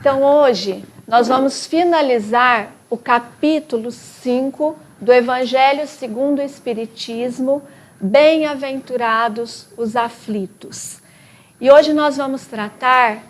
Então hoje nós vamos finalizar o capítulo 5 do Evangelho segundo o Espiritismo, Bem-aventurados os aflitos. E hoje nós vamos tratar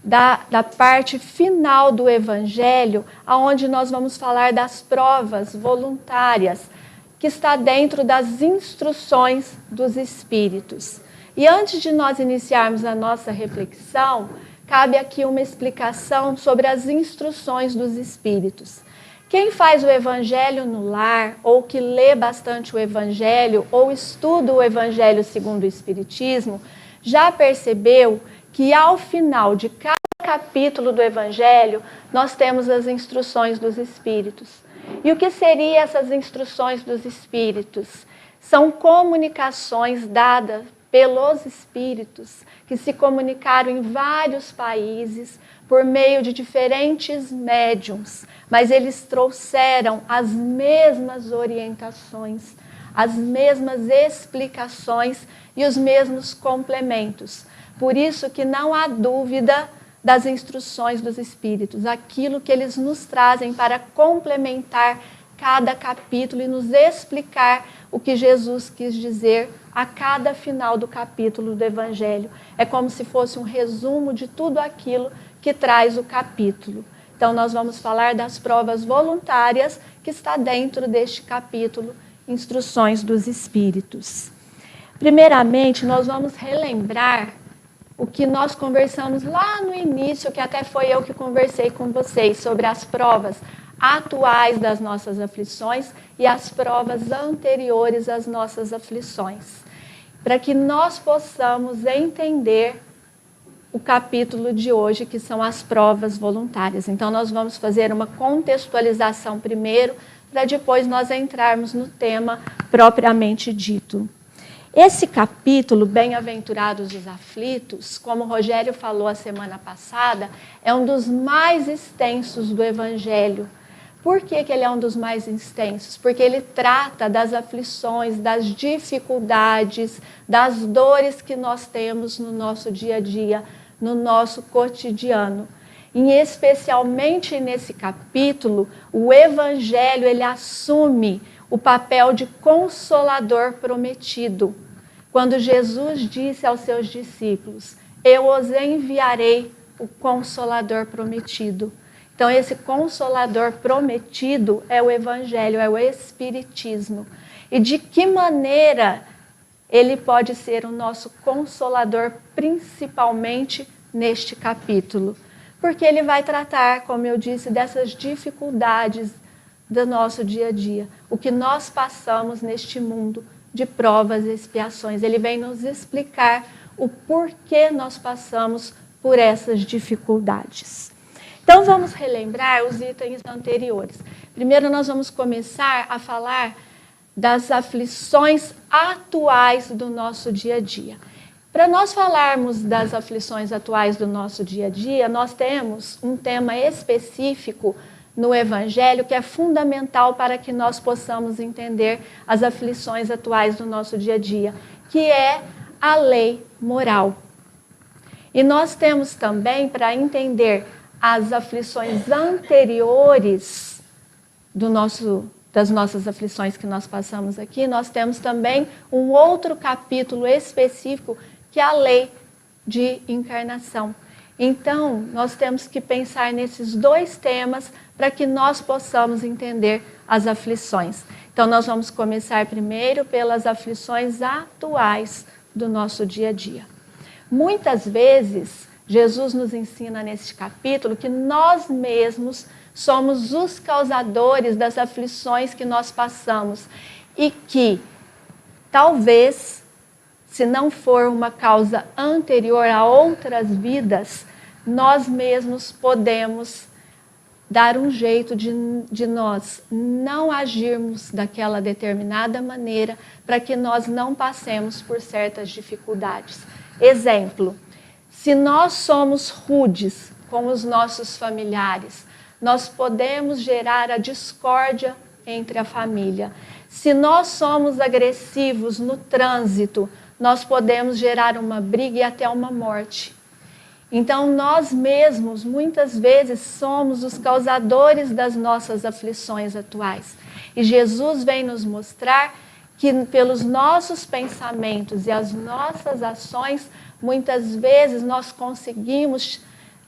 da parte final do Evangelho, onde nós vamos falar das provas voluntárias, que está dentro das instruções dos Espíritos. E antes de nós iniciarmos a nossa reflexão, cabe aqui uma explicação sobre as instruções dos Espíritos. Quem faz o Evangelho no lar, ou que lê bastante o Evangelho, ou estuda o Evangelho segundo o Espiritismo, já percebeu que ao final de cada capítulo do Evangelho, nós temos as instruções dos Espíritos. E o que seriam essas instruções dos Espíritos? São comunicações dadas pelos Espíritos, que se comunicaram em vários países, por meio de diferentes médiuns, mas eles trouxeram as mesmas orientações, as mesmas explicações e os mesmos complementos. Por isso que não há dúvida das instruções dos Espíritos, aquilo que eles nos trazem para complementar cada capítulo e nos explicar o que Jesus quis dizer a cada final do capítulo do Evangelho. É como se fosse um resumo de tudo aquilo que traz o capítulo. Então, nós vamos falar das provas voluntárias que está dentro deste capítulo, Instruções dos Espíritos. Primeiramente, nós vamos relembrar o que nós conversamos lá no início, que até foi eu que conversei com vocês, sobre as provas atuais das nossas aflições e as provas anteriores às nossas aflições, para que nós possamos entender o capítulo de hoje, que são as provas voluntárias. Então, nós vamos fazer uma contextualização primeiro, para depois nós entrarmos no tema propriamente dito. Esse capítulo, Bem-aventurados os aflitos, como o Rogério falou a semana passada, é um dos mais extensos do Evangelho. Por que ele é um dos mais extensos? Porque ele trata das aflições, das dificuldades, das dores que nós temos no nosso dia a dia, no nosso cotidiano. E especialmente nesse capítulo, o Evangelho ele assume o papel de consolador prometido. Quando Jesus disse aos seus discípulos, eu os enviarei o consolador prometido. Então, esse consolador prometido é o Evangelho, é o Espiritismo. E de que maneira ele pode ser o nosso consolador, principalmente neste capítulo? Porque ele vai tratar, como eu disse, dessas dificuldades do nosso dia a dia. O que nós passamos neste mundo de provas e expiações. Ele vem nos explicar o porquê nós passamos por essas dificuldades. Então, vamos relembrar os itens anteriores. Primeiro, nós vamos começar a falar das aflições atuais do nosso dia a dia. Para nós falarmos das aflições atuais do nosso dia a dia, nós temos um tema específico no Evangelho que é fundamental para que nós possamos entender as aflições atuais do nosso dia a dia, que é a lei moral. E nós temos também, para entender as aflições anteriores das nossas aflições que nós passamos aqui, nós temos também um outro capítulo específico, que é a lei de encarnação. Então, nós temos que pensar nesses dois temas para que nós possamos entender as aflições. Então, nós vamos começar primeiro pelas aflições atuais do nosso dia a dia. Muitas vezes, Jesus nos ensina neste capítulo que nós mesmos somos os causadores das aflições que nós passamos e que, talvez, se não for uma causa anterior a outras vidas, nós mesmos podemos dar um jeito de nós não agirmos daquela determinada maneira para que nós não passemos por certas dificuldades. Exemplo, se nós somos rudes com os nossos familiares, nós podemos gerar a discórdia entre a família. Se nós somos agressivos no trânsito, nós podemos gerar uma briga e até uma morte. Então, nós mesmos, muitas vezes, somos os causadores das nossas aflições atuais. E Jesus vem nos mostrar que, pelos nossos pensamentos e as nossas ações, muitas vezes nós conseguimos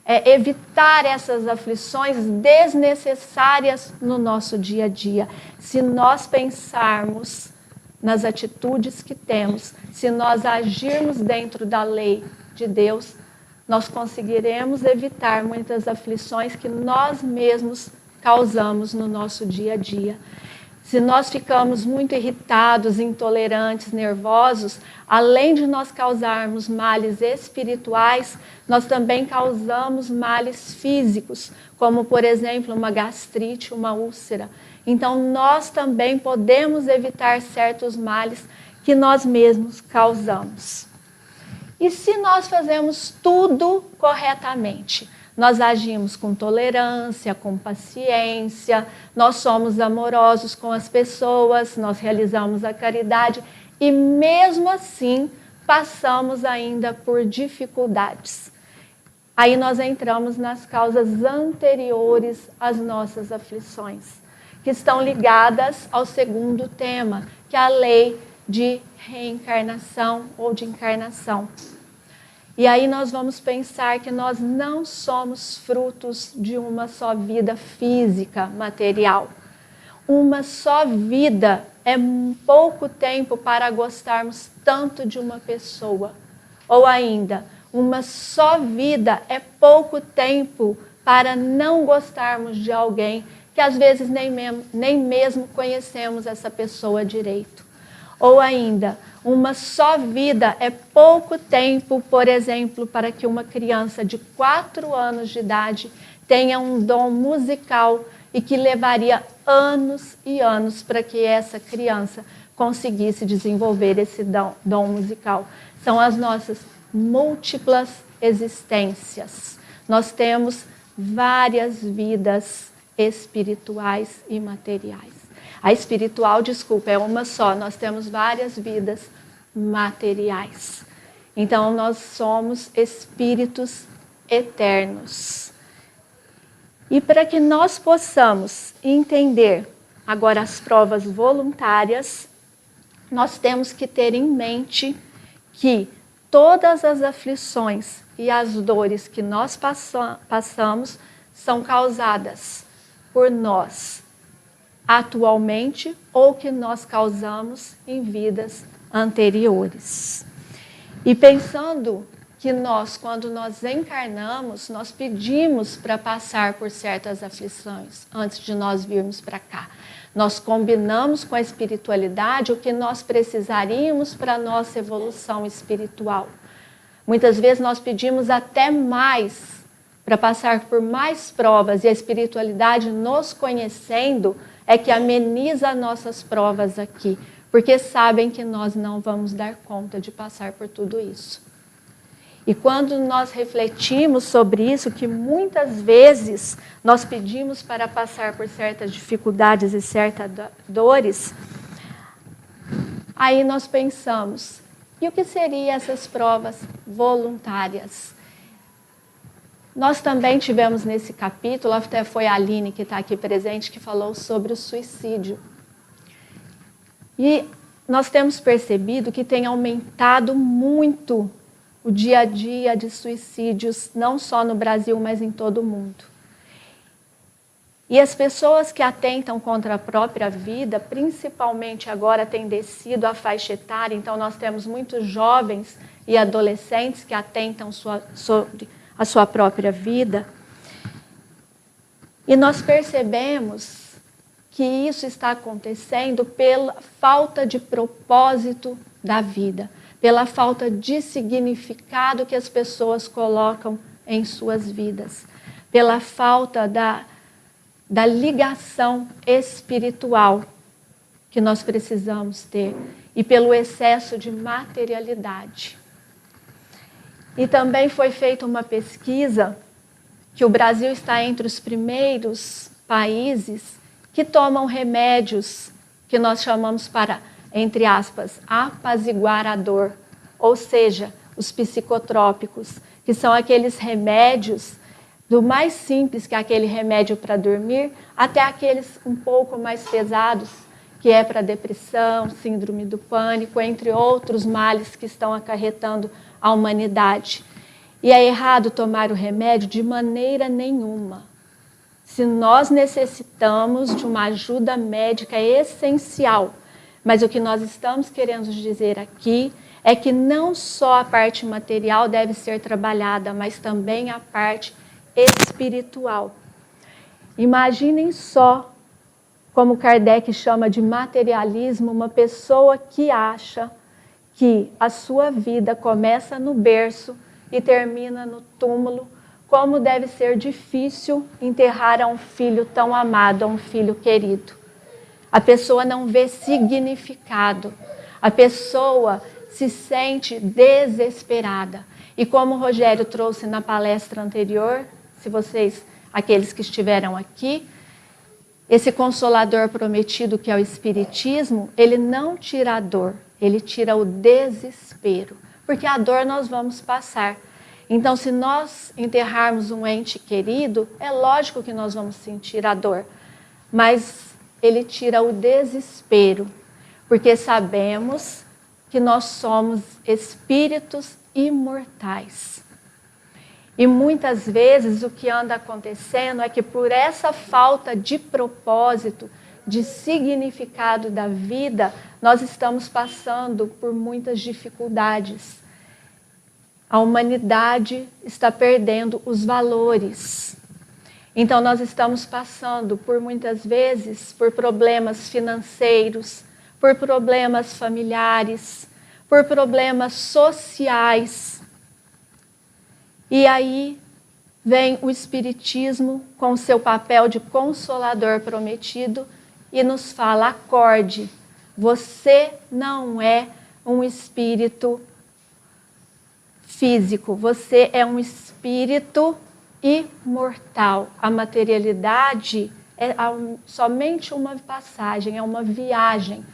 evitar essas aflições desnecessárias no nosso dia a dia. Se nós pensarmos nas atitudes que temos, se nós agirmos dentro da lei de Deus, nós conseguiremos evitar muitas aflições que nós mesmos causamos no nosso dia a dia. Se nós ficamos muito irritados, intolerantes, nervosos, além de nós causarmos males espirituais, nós também causamos males físicos, como, por exemplo, uma gastrite, uma úlcera. Então, nós também podemos evitar certos males que nós mesmos causamos. E se nós fazemos tudo corretamente? Nós agimos com tolerância, com paciência, nós somos amorosos com as pessoas, nós realizamos a caridade e mesmo assim passamos ainda por dificuldades. Aí nós entramos nas causas anteriores às nossas aflições, que estão ligadas ao segundo tema, que é a lei de reencarnação ou de encarnação. E aí nós vamos pensar que nós não somos frutos de uma só vida física, material. Uma só vida é pouco tempo para gostarmos tanto de uma pessoa. Ou ainda, uma só vida é pouco tempo para não gostarmos de alguém que às vezes nem mesmo conhecemos essa pessoa direito. Ou ainda, uma só vida é pouco tempo, por exemplo, para que uma criança de 4 anos de idade tenha um dom musical e que levaria anos e anos para que essa criança conseguisse desenvolver esse dom musical. São as nossas múltiplas existências. Nós temos várias vidas espirituais e materiais. A espiritual, desculpa, é uma só. Nós temos várias vidas materiais. Então, nós somos espíritos eternos. E para que nós possamos entender agora as provas voluntárias, nós temos que ter em mente que todas as aflições e as dores que nós passamos são causadas por nós atualmente ou que nós causamos em vidas anteriores. E pensando que nós, quando nós encarnamos, nós pedimos para passar por certas aflições antes de nós virmos para cá. Nós combinamos com a espiritualidade o que nós precisaríamos para a nossa evolução espiritual. Muitas vezes nós pedimos até mais para passar por mais provas e a espiritualidade, nos conhecendo, é que ameniza nossas provas aqui, porque sabem que nós não vamos dar conta de passar por tudo isso. E quando nós refletimos sobre isso, que muitas vezes nós pedimos para passar por certas dificuldades e certas dores, aí nós pensamos, e o que seriam essas provas voluntárias? Nós também tivemos nesse capítulo, até foi a Aline que está aqui presente, que falou sobre o suicídio. E nós temos percebido que tem aumentado muito o dia a dia de suicídios, não só no Brasil, mas em todo o mundo. E as pessoas que atentam contra a própria vida, principalmente agora tem descido a faixa etária, então nós temos muitos jovens e adolescentes que atentam sobre a sua própria vida. E nós percebemos que isso está acontecendo pela falta de propósito da vida, pela falta de significado que as pessoas colocam em suas vidas, pela falta da ligação espiritual que nós precisamos ter e pelo excesso de materialidade. E também foi feita uma pesquisa que o Brasil está entre os primeiros países que tomam remédios que nós chamamos para, entre aspas, apaziguar a dor, ou seja, os psicotrópicos, que são aqueles remédios, do mais simples, que é aquele remédio para dormir, até aqueles um pouco mais pesados, que é para depressão, síndrome do pânico, entre outros males que estão acarretando a humanidade. E é errado tomar o remédio de maneira nenhuma. Se nós necessitamos de uma ajuda médica, é essencial. Mas o que nós estamos querendo dizer aqui é que não só a parte material deve ser trabalhada, mas também a parte espiritual. Imaginem só, como Kardec chama de materialismo, uma pessoa que acha que a sua vida começa no berço e termina no túmulo, como deve ser difícil enterrar a um filho tão amado, a um filho querido. A pessoa não vê significado, a pessoa se sente desesperada. E como o Rogério trouxe na palestra anterior, se vocês, aqueles que estiveram aqui, esse consolador prometido que é o Espiritismo, ele não tira a dor, ele tira o desespero, porque a dor nós vamos passar. Então, se nós enterrarmos um ente querido, é lógico que nós vamos sentir a dor, mas ele tira o desespero, porque sabemos que nós somos espíritos imortais. E muitas vezes o que anda acontecendo é que por essa falta de propósito, de significado da vida, nós estamos passando por muitas dificuldades. A humanidade está perdendo os valores. Então nós estamos passando por muitas vezes por problemas financeiros, por problemas familiares, por problemas sociais. E aí vem o Espiritismo com seu papel de consolador prometido e nos fala: acorde, você não é um espírito físico, você é um espírito imortal. A materialidade é somente uma passagem, é uma viagem.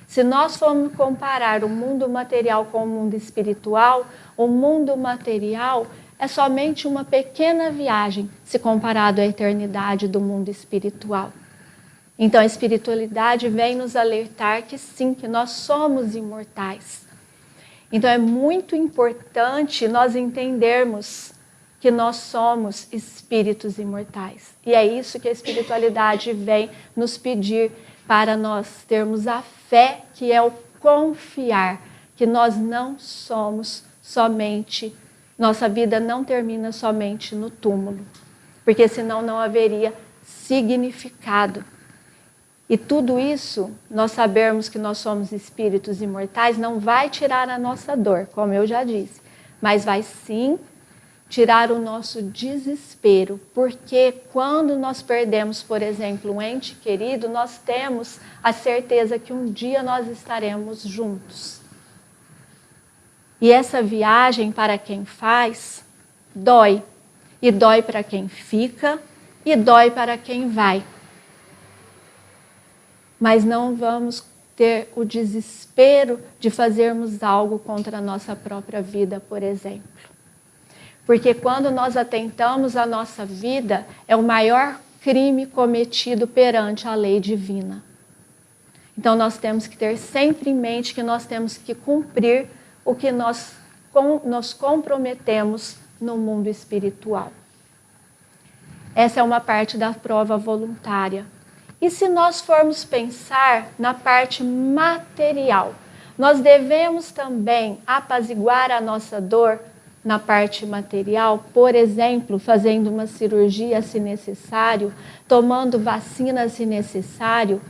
Se nós formos comparar o mundo material com o mundo espiritual, o mundo material é somente uma pequena viagem se comparado à eternidade do mundo espiritual. Então a espiritualidade vem nos alertar que sim, que nós somos imortais. Então é muito importante nós entendermos que nós somos espíritos imortais. E é isso que a espiritualidade vem nos pedir, para nós termos a fé, que é o confiar, que nós não somos somente, nossa vida não termina somente no túmulo, porque senão não haveria significado. E tudo isso, nós sabermos que nós somos espíritos imortais, não vai tirar a nossa dor, como eu já disse, mas vai sim tirar o nosso desespero, porque quando nós perdemos, por exemplo, um ente querido, nós temos a certeza que um dia nós estaremos juntos. E essa viagem, para quem faz, dói. E dói para quem fica, e dói para quem vai. Mas não vamos ter o desespero de fazermos algo contra a nossa própria vida, por exemplo. Porque quando nós atentamos à nossa vida, é o maior crime cometido perante a lei divina. Então nós temos que ter sempre em mente que nós temos que cumprir o que nós comprometemos no mundo espiritual. Essa é uma parte da prova voluntária. E se nós formos pensar na parte material, nós devemos também apaziguar a nossa dor na parte material, por exemplo, fazendo uma cirurgia se necessário, tomando vacina se necessário,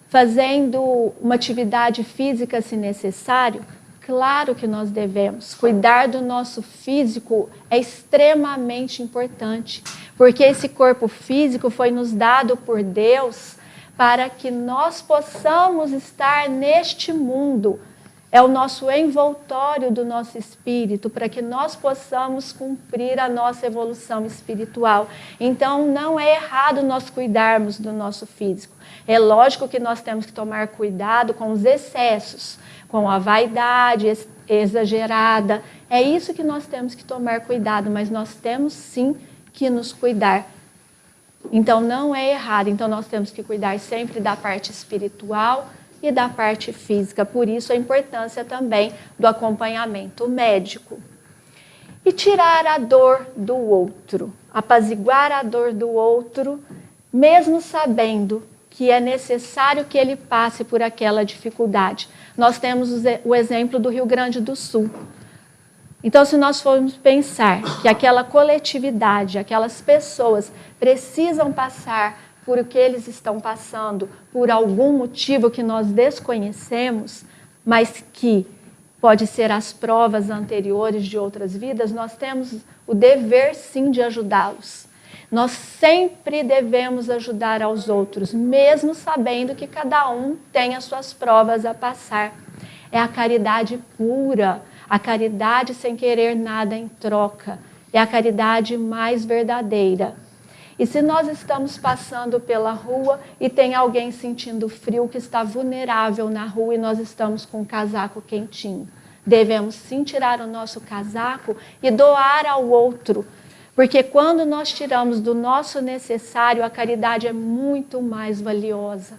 fazendo uma atividade física se necessário. Claro que nós devemos. Cuidar do nosso físico é extremamente importante, porque esse corpo físico foi nos dado por Deus para que nós possamos estar neste mundo. É o nosso envoltório do nosso espírito, para que nós possamos cumprir a nossa evolução espiritual. Então, não é errado nós cuidarmos do nosso físico. É lógico que nós temos que tomar cuidado com os excessos, com a vaidade exagerada. É isso que nós temos que tomar cuidado, mas nós temos sim que nos cuidar. Então não é errado, então nós temos que cuidar sempre da parte espiritual e da parte física. Por isso a importância também do acompanhamento médico. E tirar a dor do outro, apaziguar a dor do outro, mesmo sabendo que é necessário que ele passe por aquela dificuldade. Nós temos o exemplo do Rio Grande do Sul. Então, se nós formos pensar que aquela coletividade, aquelas pessoas precisam passar por o que eles estão passando, por algum motivo que nós desconhecemos, mas que pode ser as provas anteriores de outras vidas, nós temos o dever, sim, de ajudá-los. Nós sempre devemos ajudar aos outros, mesmo sabendo que cada um tem as suas provas a passar. É a caridade pura, a caridade sem querer nada em troca. É a caridade mais verdadeira. E se nós estamos passando pela rua e tem alguém sentindo frio, que está vulnerável na rua e nós estamos com um casaco quentinho, devemos sim tirar o nosso casaco e doar ao outro. Porque quando nós tiramos do nosso necessário, a caridade é muito mais valiosa.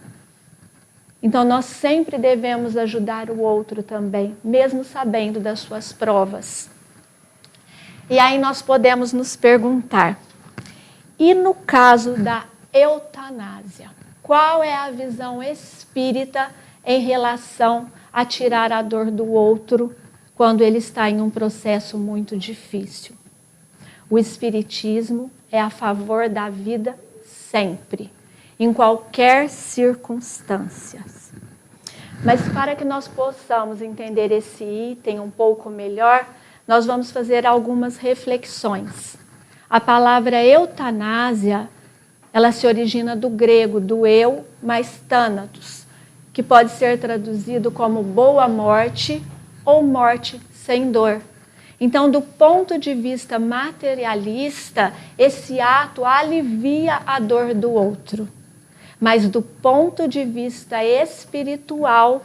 Então nós sempre devemos ajudar o outro também, mesmo sabendo das suas provas. E aí nós podemos nos perguntar, e no caso da eutanásia, qual é a visão espírita em relação a tirar a dor do outro quando ele está em um processo muito difícil? O Espiritismo é a favor da vida sempre, em qualquer circunstância. Mas para que nós possamos entender esse item um pouco melhor, nós vamos fazer algumas reflexões. A palavra eutanásia, ela se origina do grego, do eu mais thanatos, que pode ser traduzido como boa morte ou morte sem dor. Então, do ponto de vista materialista, esse ato alivia a dor do outro. Mas do ponto de vista espiritual,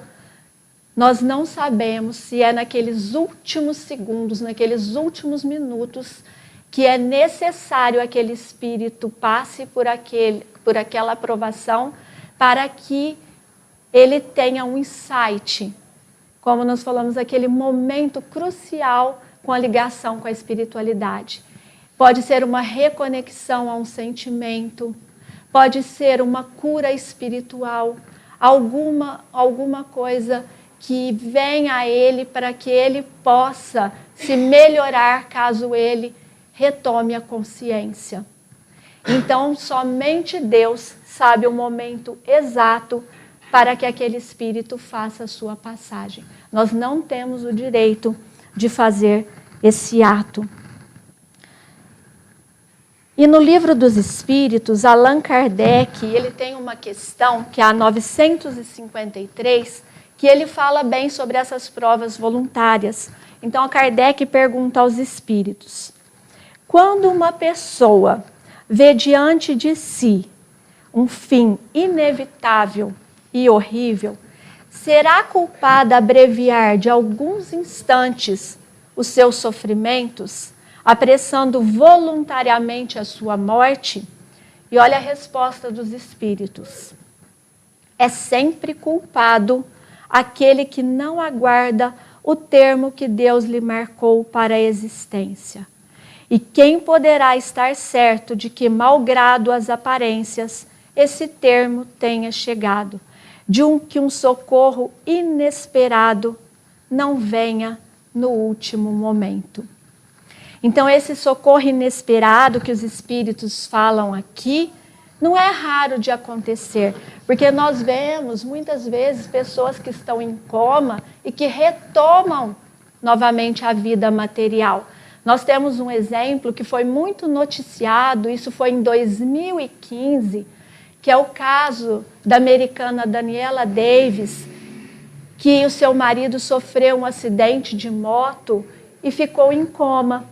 nós não sabemos se é naqueles últimos segundos, naqueles últimos minutos, que é necessário aquele espírito passe por aquela provação para que ele tenha um insight. Como nós falamos, aquele momento crucial com a ligação com a espiritualidade. Pode ser uma reconexão a um sentimento, pode ser uma cura espiritual, alguma coisa que venha a ele para que ele possa se melhorar caso ele retome a consciência. Então, somente Deus sabe o momento exato para que aquele espírito faça a sua passagem. Nós não temos o direito de fazer esse ato. E no Livro dos Espíritos, Allan Kardec, ele tem uma questão, que é a 953, que ele fala bem sobre essas provas voluntárias. Então, a Kardec pergunta aos espíritos: quando uma pessoa vê diante de si um fim inevitável e horrível, será culpada abreviar de alguns instantes os seus sofrimentos, apressando voluntariamente a sua morte? E olha a resposta dos espíritos: é sempre culpado aquele que não aguarda o termo que Deus lhe marcou para a existência. E quem poderá estar certo de que, malgrado as aparências, esse termo tenha chegado, que um socorro inesperado não venha no último momento. Então, esse socorro inesperado que os espíritos falam aqui, não é raro de acontecer, porque nós vemos muitas vezes pessoas que estão em coma e que retomam novamente a vida material. Nós temos um exemplo que foi muito noticiado, isso foi em 2015, que é o caso da americana Daniela Davis, que o seu marido sofreu um acidente de moto e ficou em coma.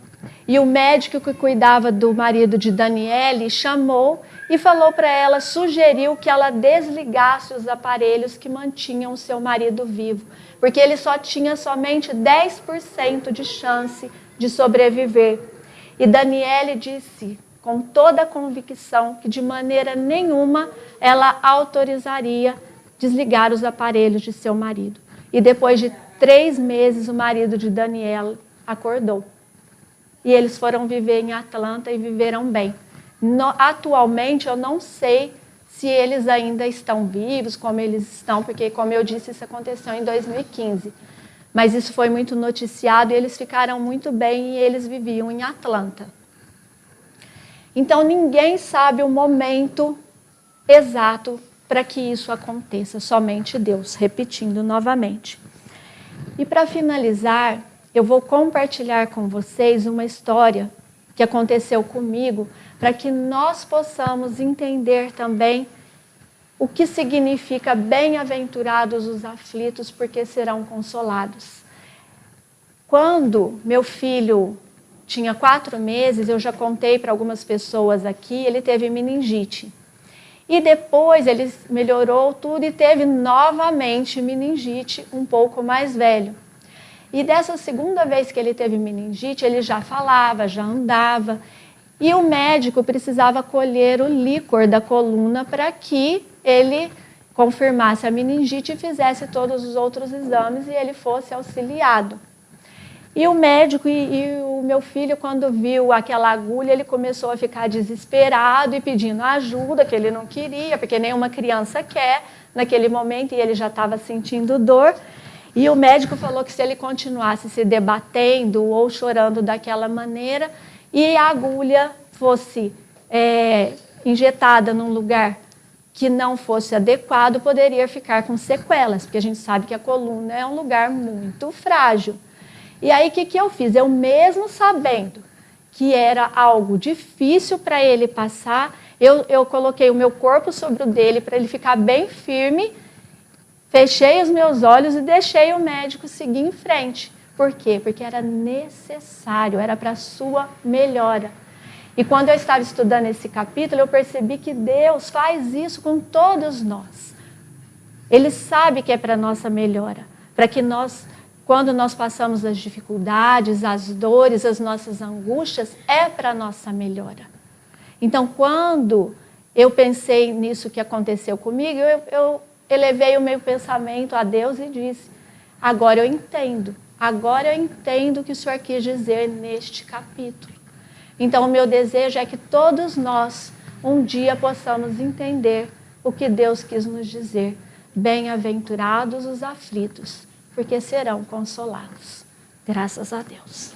E o médico que cuidava do marido de Daniele chamou e falou para ela, sugeriu que ela desligasse os aparelhos que mantinham o seu marido vivo, porque ele só tinha somente 10% de chance de sobreviver. E Daniele disse com toda a convicção que de maneira nenhuma ela autorizaria desligar os aparelhos de seu marido. E depois de 3 meses o marido de Daniele acordou. E eles foram viver em Atlanta e viveram bem. Atualmente eu não sei se eles ainda estão vivos, como eles estão, porque como eu disse, isso aconteceu em 2015. Mas isso foi muito noticiado e eles ficaram muito bem e eles viviam em Atlanta. Então ninguém sabe o momento exato para que isso aconteça, somente Deus, repetindo novamente. E para finalizar, eu vou compartilhar com vocês uma história que aconteceu comigo, para que nós possamos entender também o que significa bem-aventurados os aflitos, porque serão consolados. Quando meu filho tinha 4 meses, eu já contei para algumas pessoas aqui, ele teve meningite. E depois ele melhorou tudo e teve novamente meningite um pouco mais velho. E dessa segunda vez que ele teve meningite, ele já falava, já andava. E o médico precisava colher o líquor da coluna para que ele confirmasse a meningite e fizesse todos os outros exames e ele fosse auxiliado. E o médico e o meu filho, quando viu aquela agulha, ele começou a ficar desesperado e pedindo ajuda, que ele não queria, porque nenhuma criança quer naquele momento, e ele já estava sentindo dor. E o médico falou que se ele continuasse se debatendo ou chorando daquela maneira, e a agulha fosse injetada num lugar que não fosse adequado, poderia ficar com sequelas, porque a gente sabe que a coluna é um lugar muito frágil. E aí, o que eu fiz? Eu mesmo sabendo que era algo difícil para ele passar, eu coloquei o meu corpo sobre o dele para ele ficar bem firme, fechei os meus olhos e deixei o médico seguir em frente. Por quê? Porque era necessário, era para a sua melhora. E quando eu estava estudando esse capítulo, eu percebi que Deus faz isso com todos nós. Ele sabe que é para a nossa melhora, para que nós, quando nós passamos as dificuldades, as dores, as nossas angústias, é para a nossa melhora. Então, quando eu pensei nisso que aconteceu comigo, eu elevei o meu pensamento a Deus e disse, agora eu entendo o que o Senhor quis dizer neste capítulo. Então, o meu desejo é que todos nós, um dia, possamos entender o que Deus quis nos dizer. Bem-aventurados os aflitos, porque serão consolados. Graças a Deus.